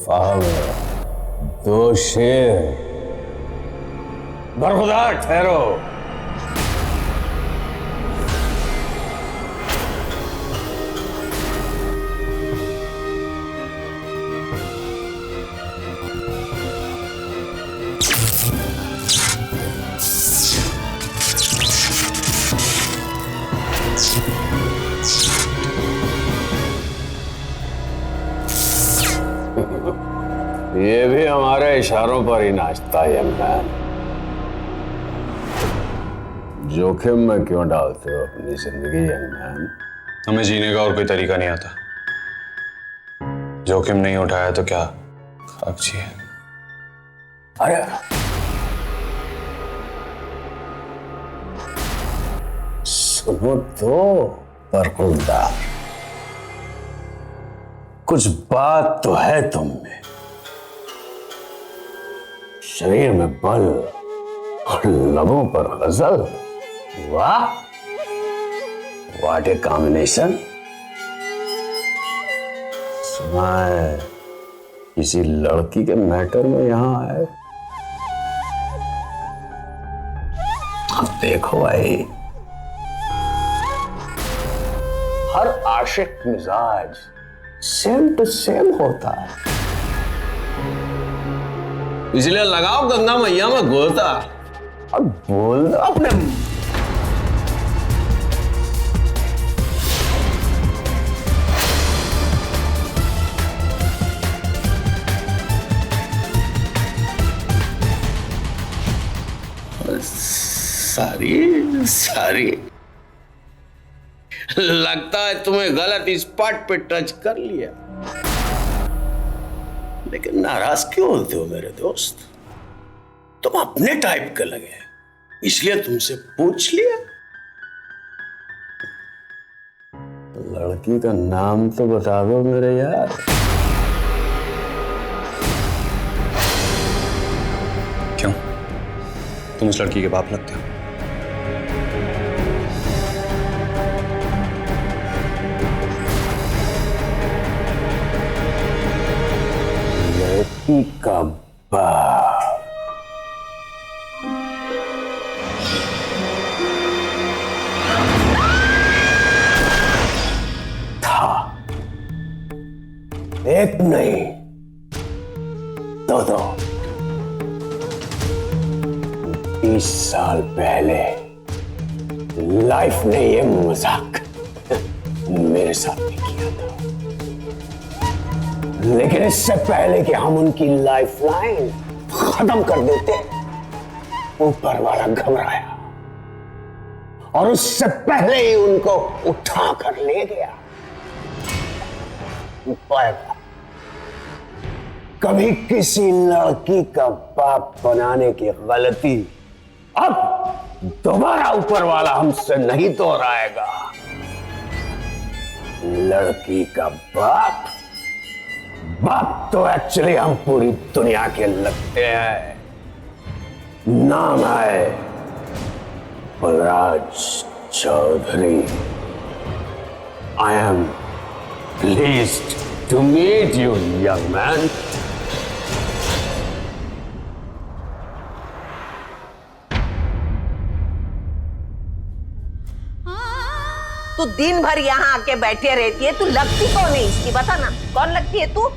फाहम है, 2 शेर। बरखुदार ठहरो। ये भी हमारे इशारों पर ही नाचता है यंग मैन। जोखिम में क्यों डालते हो अपनी जिंदगी यंग मैन? हमें जीने का और कोई तरीका नहीं आता। जोखिम नहीं उठाया तो क्या खाक चाहिए? अरे सुनो तो बरखुदार, कुछ बात तो है तुम में। शरीर में बल और लबों पर गजल। वाह, व्हाट ए कॉम्बिनेशन। सुना है किसी लड़की के मैटर में यहां आए। अब देखो भाई, हर आशिक मिजाज सेम टू सेम होता है, इसलिए लगाओ गंगा मैया में गोता। अब बोल दो अपने। सारी लगता है तुम्हें गलत स्पॉट पे टच कर लिया, लेकिन नाराज क्यों होते हो मेरे दोस्त? तुम अपने टाइप के लगे, इसलिए तुमसे पूछ लिया। लड़की का नाम तो बता दो मेरे यार। क्यों, तुम उस लड़की के बाप लगते हो? लड़की का बाप था। एक नहीं, 2 20 साल पहले लाइफ ने ये मजाक मेरे साथ भी किया था, लेकिन इससे पहले कि हम उनकी लाइफलाइन खत्म कर देते, ऊपर वाला घबराया और उससे पहले ही उनको उठा कर ले गया। पर कभी किसी लड़की का बाप बनाने की गलती अब दोबारा ऊपर वाला हमसे नहीं दोहराएगा। लड़की का बाप तो एक्चुअली हम पूरी दुनिया के लगते हैं। नाम है Balraj Chaudhary. I am pleased to meet you young man. तू दिन भर यहाँ आके बैठे रहती है, तू लगती कौन है इसकी? बता ना, कौन लगती है तू?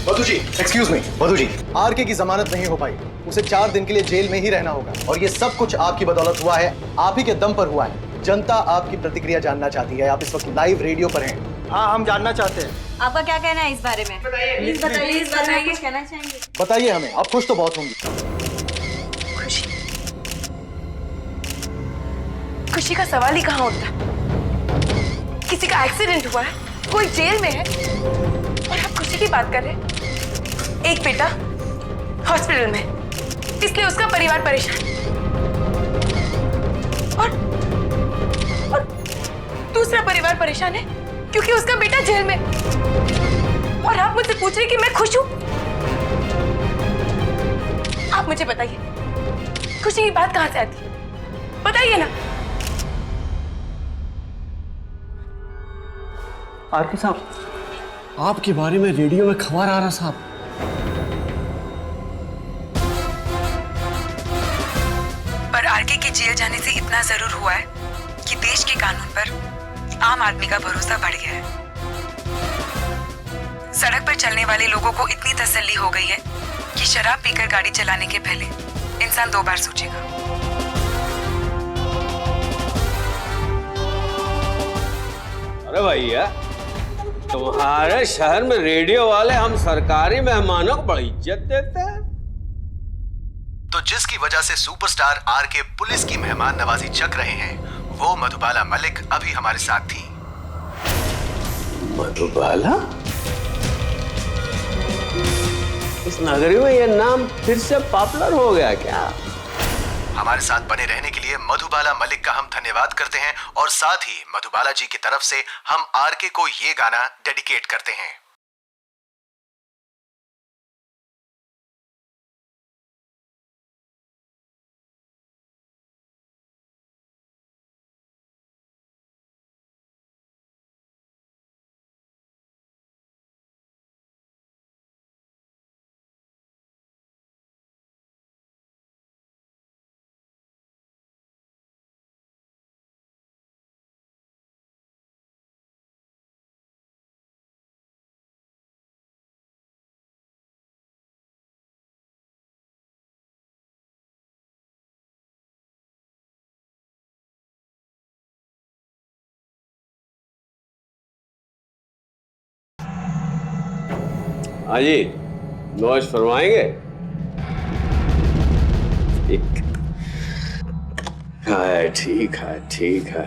वधू जी, एक्सक्यूज मी, वधू जी, आरके की जमानत नहीं हो पाई। उसे 4 दिन के लिए जेल में ही रहना होगा और ये सब कुछ आपकी बदौलत हुआ है, आप ही के दम पर हुआ है। जनता आपकी प्रतिक्रिया जानना चाहती है। आप इस वक्त लाइव रेडियो पर हैं। हाँ, हम जानना चाहते हैं। आपका क्या कहना है इस बारे में? प्लीज बताइए, कुछ कहना चाहेंगे? बताइए हमें, आप खुश तो बहुत होंगी। खुशी का सवाल ही कहाँ उठता। किसी का एक्सीडेंट हुआ है, कोई जेल में है और आप खुशी की बात कर रहे हैं। एक बेटा हॉस्पिटल में, इसलिए उसका परिवार परेशान, और दूसरा परिवार परेशान है क्योंकि उसका बेटा जेल में। और आप मुझसे पूछ रहे कि मैं खुश हूं? आप मुझे बताइए, खुशी की बात कहां से आती है? बताइए ना। आरके साहब, आपके बारे में रेडियो में खबर आ रहा साहब। पर आरके के जेल जाने से इतना जरूर हुआ है कि देश के कानून पर आम आदमी का भरोसा बढ़ गया है। सड़क पर चलने वाले लोगों को इतनी तसल्ली हो गई है कि शराब पीकर गाड़ी चलाने के पहले इंसान 2 बार सोचेगा। अरे भैया, तुम्हारे शहर में रेडियो वाले हम सरकारी मेहमानों को बड़ी इज्जत देते हैं। तो जिसकी वजह से सुपरस्टार आरके पुलिस की मेहमान नवाजी चख रहे हैं, वो मधुबाला मलिक अभी हमारे साथ थी। मधुबाला? इस नगरी में यह नाम फिर से पॉपुलर हो गया क्या? हमारे साथ बने रहने के लिए मधुबाला मलिक का हम धन्यवाद करते हैं और साथ ही मधुबाला जी की तरफ से हम आरके को ये गाना डेडिकेट करते हैं। हाँ जी, नॉइज फरमाएंगे? ठीक है, ठीक है।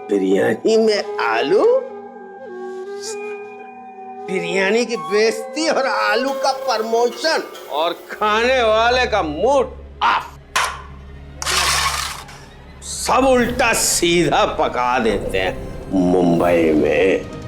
बिरयानी में आलू, बिरयानी की बेइज्जती और आलू का प्रमोशन और खाने वाले का मूड ऑफ। सब उल्टा सीधा पका देते हैं मुंबई में।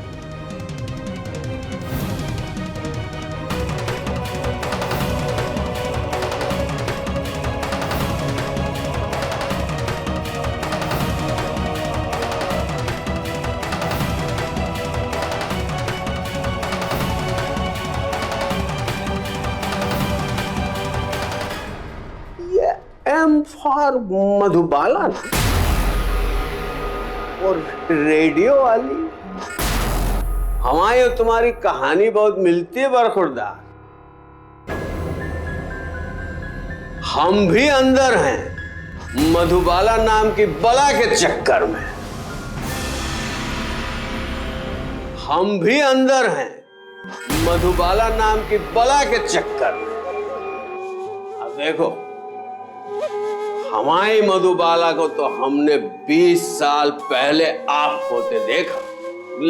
एम फॉर मधुबाला और रेडियो वाली हमारी और तुम्हारी कहानी बहुत मिलती है बरखुरदार। हम भी अंदर हैं मधुबाला नाम की बला के चक्कर में। हम भी अंदर हैं मधुबाला नाम की बला के चक्कर में। अब देखो, हमारी मधुबाला को तो हमने 20 साल पहले आप होते देखा,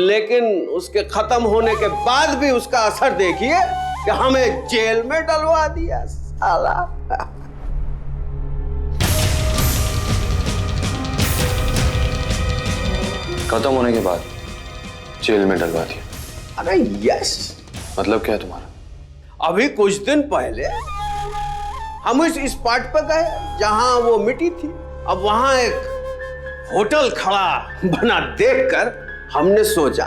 लेकिन उसके खत्म होने के बाद भी उसका असर देखिए कि हमें जेल में डलवा दिया साला। खत्म होने के बाद जेल में डलवा दिया? अरे यस। मतलब क्या है तुम्हारा? अभी कुछ दिन पहले हम इस स्पॉट पर गए जहां वो मिट्टी थी। अब वहां एक होटल खड़ा बना देखकर हमने सोचा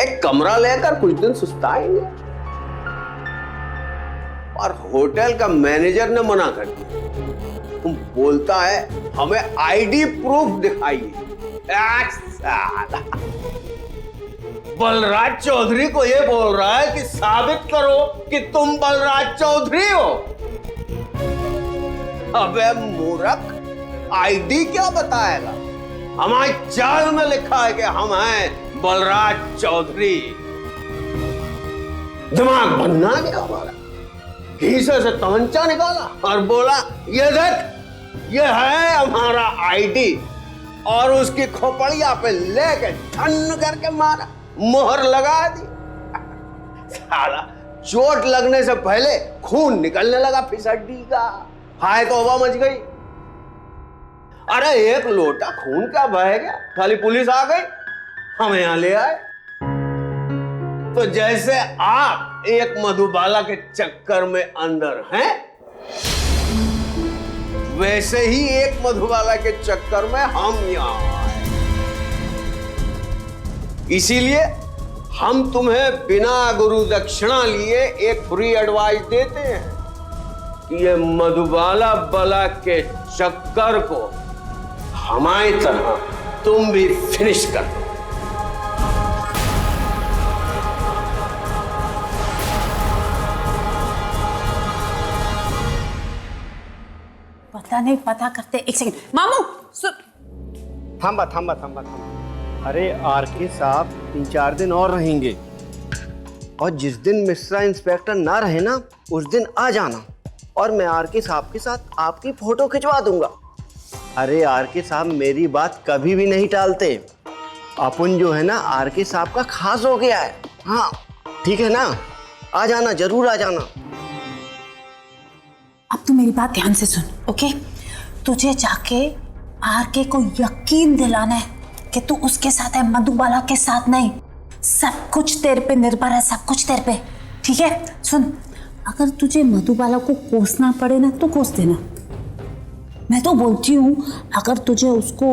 एक कमरा लेकर कुछ दिन सुस्ताएंगे, और होटल का मैनेजर ने मना कर दिया। बोलता है हमें आईडी प्रूफ दिखाइए। बलराज चौधरी को ये बोल रहा है कि साबित करो कि तुम बलराज चौधरी हो। अबे मूर्ख, आईडी क्या बताएगा? हमारी चाल में लिखा है कि हम हैं बलराज चौधरी। दिमाग बनना गया हमारा, खीसे से तमंचा निकाला और बोला ये देख, ये है हमारा आईडी, और उसकी खोपड़िया पे लेके ठन करके मारा, मोहर लगा दी। साला चोट लगने से पहले खून निकलने लगा फिसड्डी का। हाय तौबा मच गई। अरे एक लोटा खून का बह गया, खाली पुलिस आ गई, हमें यहां ले आए। तो जैसे आप एक मधुबाला के चक्कर में अंदर हैं, वैसे ही एक मधुबाला के चक्कर में हम यहां आए। इसीलिए हम तुम्हें बिना गुरु दक्षिणा लिए एक फ्री एडवाइस देते हैं कि ये मधुबाला बला के चक्कर को हमारी तरह तुम भी फिनिश कर दो। पता नहीं, पता करते। एक सेकंड मामू थांबा। अरे आरके साहब 3-4 दिन और रहेंगे, और जिस दिन मिश्रा इंस्पेक्टर ना रहे ना, उस दिन आ जाना, और मैं आरके साहब के साथ आपकी फोटो खिंचवा दूंगा। अरे आरके साहब मेरी बात कभी भी नहीं टालते। अपन जो है ना आरके साहब का खास हो गया है। हाँ ठीक है ना, आ जाना, जरूर आ जाना। अब तू मेरी बात ध्यान से सुन, ओके? तुझे जाके आरके को यकीन दिलाना है कि तू उसके साथ है, मधुबाला के साथ नहीं। सब कुछ तेरे पे निर्भर है, सब कुछ तेरे पे, ठीक है? सुन, अगर तुझे मधुबाला को कोसना पड़े ना तो कोस देना। मैं तो बोलती हूँ अगर तुझे उसको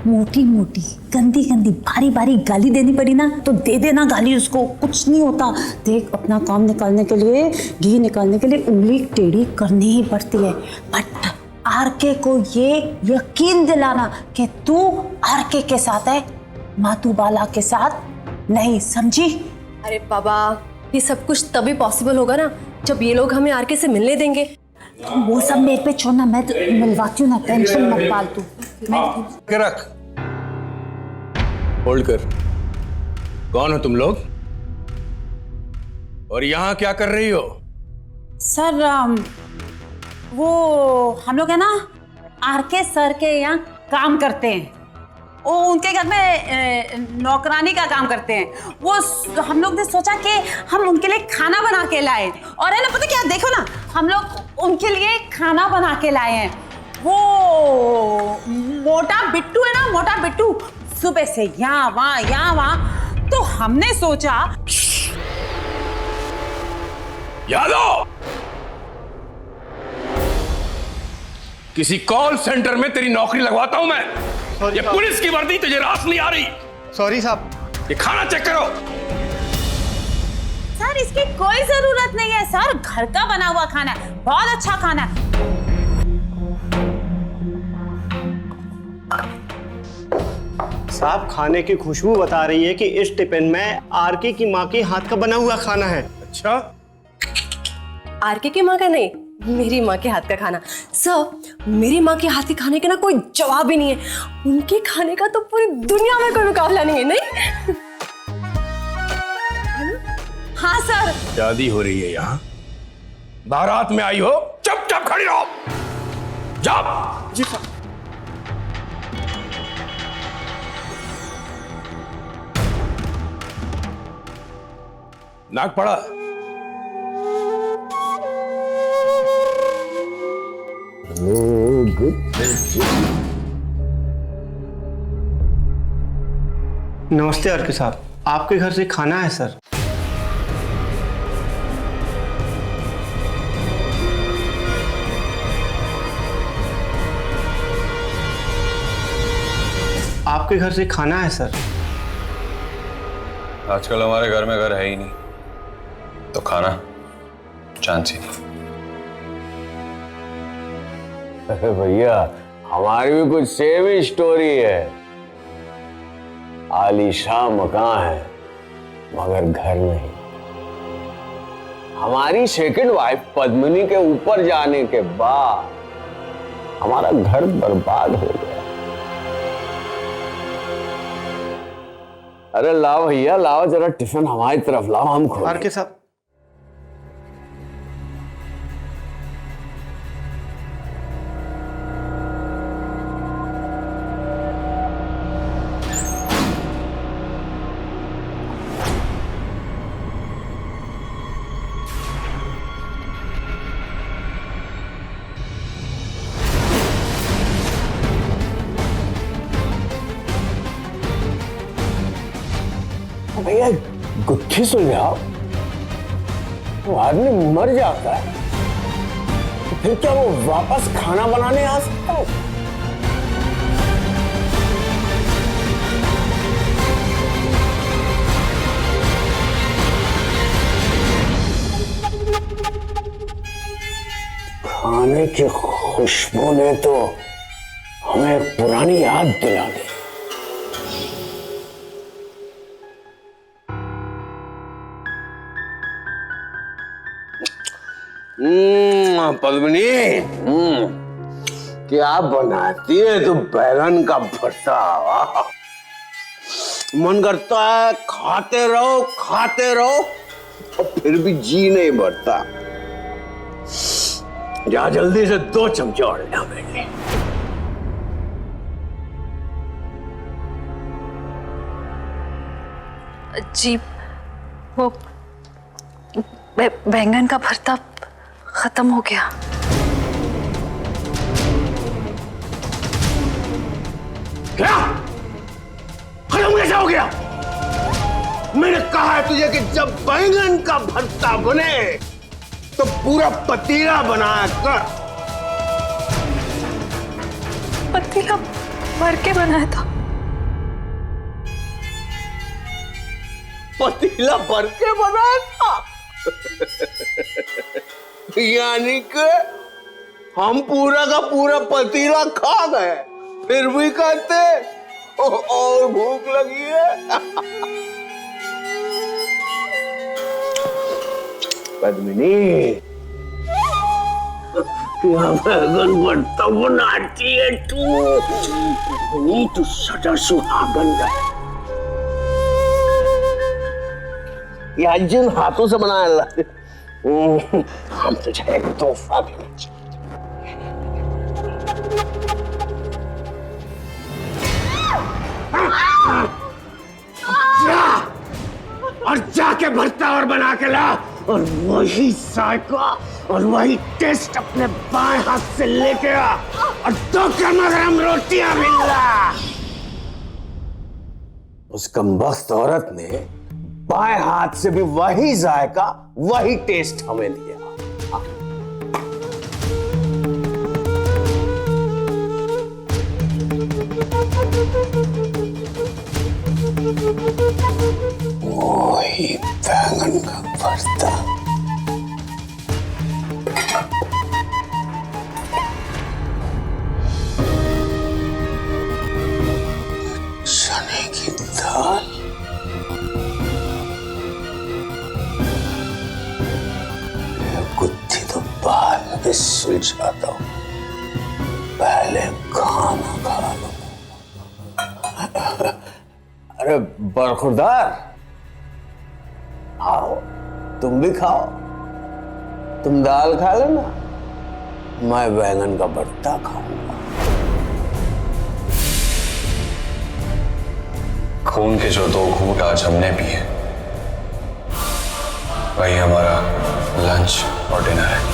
मोटी मोटी गंदी गंदी भारी भारी गाली देनी पड़ी ना तो दे देना गाली उसको, कुछ नहीं होता। देख, अपना काम निकालने के लिए, घी निकालने के लिए उंगली टेढ़ी करनी ही पड़ती है। बट आरके को ये यकीन दिलाना कि तू आरके के साथ है, मधुबाला के साथ नहीं, समझी? अरे बाबा, ये सब कुछ तभी पॉसिबल होगा ना जब ये लोग हमें आरके से मिलने देंगे। वो सब मेरे पे छोड़ना, मैं तो मिलवाती हूँ ना, टेंशन मत पाल तू। के रख, होल्ड कर। कौन हो तुम लोग और यहाँ क्या कर रही हो? सर वो हम लोग है ना आरके सर के यहाँ काम करते हैं। वो उनके घर में नौकरानी का काम करते हैं। वो हम लोग ने सोचा कि हम उनके लिए खाना बना के लाए, और है ना पता क्या, देखो ना, हम लोग उनके लिए खाना बना के लाए हैं। वो मोटा बिट्टू है ना, मोटा बिट्टू सुबह से यहाँ वहाँ, तो हमने सोचा। यादव, किसी कॉल सेंटर में तेरी नौकरी लगवाता हूं मैं। ये पुलिस की वर्दी तुझे रास नहीं आ रही? सॉरी साहब। ये खाना चेक करो। सर इसकी कोई जरूरत नहीं है सर, घर का बना हुआ खाना है, बहुत अच्छा खाना है। साहब खाने की खुशबू बता रही है कि इस टिफिन में आरके की माँ के हाथ का बना हुआ खाना है। अच्छा, आरके की माँ का नहीं, मेरी माँ के हाथ का खाना। सर, मेरी माँ के हाथ के खाने का ना कोई जवाब ही नहीं है। उनके खाने का तो पूरी दुनिया में कोई मुकाबला नहीं है, नहीं? हाँ सर। शादी हो रही है यहाँ, बारात में आई हो, चुपचाप खड़ी रहो। जाओ। जी सर। नाक पड़ा। नमस्ते आरके साहब, आपके घर से खाना है सर। आपके घर से खाना है सर। आजकल हमारे घर में घर है ही नहीं, तो खाना चांस ही नहीं। अरे भैया, हमारी भी कुछ सेम ही स्टोरी है। आलीशान मकान है मगर घर नहीं। हमारी सेकंड वाइफ पद्मिनी के ऊपर जाने के बाद हमारा घर बर्बाद हो गया। अरे लाओ भैया लाओ, जरा टिफिन हमारी तरफ लाओ, हम खोलें। आरके साहब, भैया गुत्थी सुलझाओ, वो आदमी मर जाता है तो फिर क्या वो वापस खाना बनाने आ सकता है? खाने की खुशबू ने तो हमें एक पुरानी याद दिला दी। पद्मिनी, क्या बनाती है तू बैगन का भरता? मन करता है खाते रहो और फिर भी जी नहीं भरता। जा जल्दी से 2 चमचे और ले मेरे। जी वो बैंगन का भरता खत्म हो गया। क्या खत्म कैसे हो गया? मैंने कहा है तुझे कि जब बैंगन का भरता बने तो पूरा पतीला बनाया कर। पतीला भर के बनाया था? पतीला भर के बनाया था? यानी कि हम पूरा का पूरा पतीला खा गए, फिर भी कहते और भूख लगी है। पद्मिनी, क्या बैगन भरता बनाती है तू? तू सदा सुहागन है। ये जिन हाथों से बनाया अल्लाह, हम तुझे एक तोहफा देना चाहते। और जाके भरता और बना के ला, और वही जायका और वही टेस्ट अपने बाएं हाथ से लेके आ, और 2 गरम रोटियां भी ला। उस कमबख्त औरत ने बाएं हाथ से भी वही जायका वही टेस्ट हमें दिया। वही बैंगन का भरता। चने की दाल, गुत्थी तो बाद में सुलझाता हूं, पहले खाना खा लो। अरे बरखुरदार, आओ तुम भी खाओ। तुम दाल खा लो ना, मैं बैंगन का भरता खाऊंगा। खून के जो 2 घूंट आज हमने पिए, वही हमारा लंच और डिनर है।